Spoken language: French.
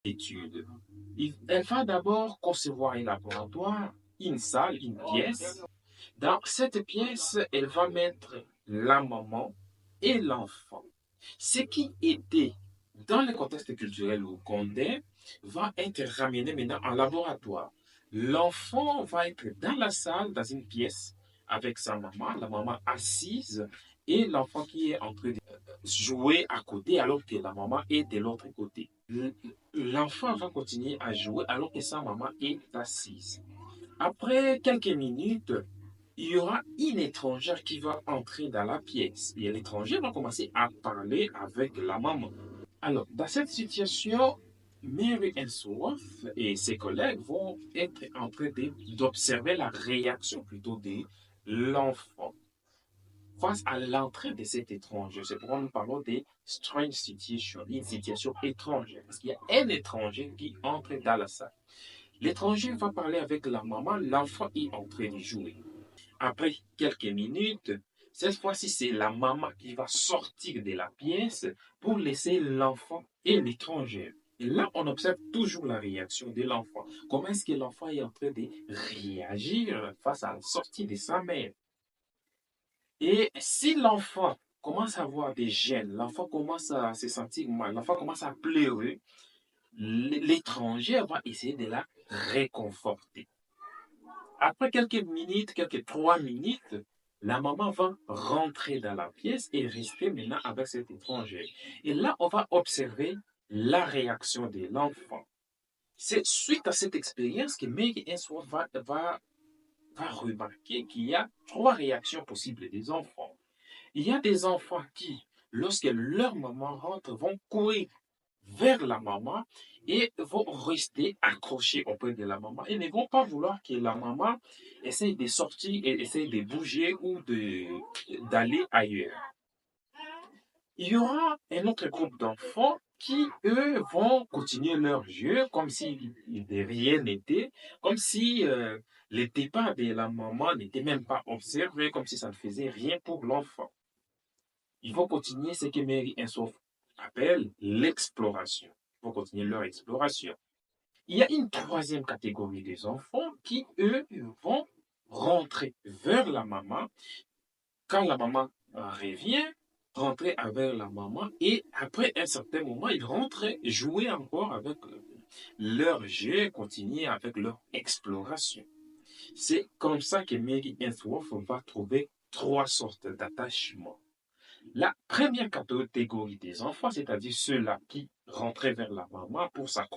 étude. Elle va d'abord concevoir un laboratoire, une salle, une pièce. Dans cette pièce, elle va mettre la maman et l'enfant. Ce qui était dans le contexte culturel ougandais va être ramené maintenant en laboratoire. L'enfant va être dans la salle, dans une pièce, avec sa maman, la maman assise, et l'enfant qui est en train de jouer à côté alors que la maman est de l'autre côté. L'enfant va continuer à jouer alors que sa maman est assise. Après quelques minutes, il y aura une étrangère qui va entrer dans la pièce et l'étrangère va commencer à parler avec la maman. Alors, dans cette situation, Mary Ainsworth et ses collègues vont être en train d'observer la réaction plutôt de l'enfant face à l'entrée de cet étranger. C'est pourquoi nous parlons des strange situations, une situation étrangère. Parce qu'il y a un étranger qui entre dans la salle. L'étranger va parler avec la maman, l'enfant est en train de jouer. Après quelques minutes, cette fois-ci, c'est la maman qui va sortir de la pièce pour laisser l'enfant et l'étranger. Et là, on observe toujours la réaction de l'enfant. Comment est-ce que l'enfant est en train de réagir face à la sortie de sa mère? Et si l'enfant commence à avoir des gènes, l'enfant commence à se sentir mal, l'enfant commence à pleurer, l'étranger va essayer de la réconforter. Après quelques minutes, quelques 3 minutes, la maman va rentrer dans la pièce et rester maintenant avec cet étranger. Et là, on va observer la réaction de l'enfant. C'est suite à cette expérience que Meg Ainsworth va remarquer qu'il y a 3 réactions possibles des enfants. Il y a des enfants qui, lorsque leur maman rentre, vont courir vers la maman et vont rester accrochés auprès de la maman et ne vont pas vouloir que la maman essaye de sortir et essaye de bouger ou d'aller ailleurs. Il y aura un autre groupe d'enfants qui, eux, vont continuer leur jeu comme si de rien n'était, comme si le départ de la maman n'était même pas observé, comme si ça ne faisait rien pour l'enfant. Ils vont continuer ce que Mary Ainsworth appelle l'exploration. Ils vont continuer leur exploration. Il y a une troisième catégorie des enfants qui, eux, vont rentrer vers la maman. Quand la maman revient, rentrer avec la maman et après un certain moment, ils rentrent jouer encore avec leur jeu, continuer avec leur exploration. C'est comme ça que Mary Ainsworth va trouver 3 sortes d'attachements. La première catégorie des enfants, c'est-à-dire ceux-là qui rentraient vers la maman pour s'accrocher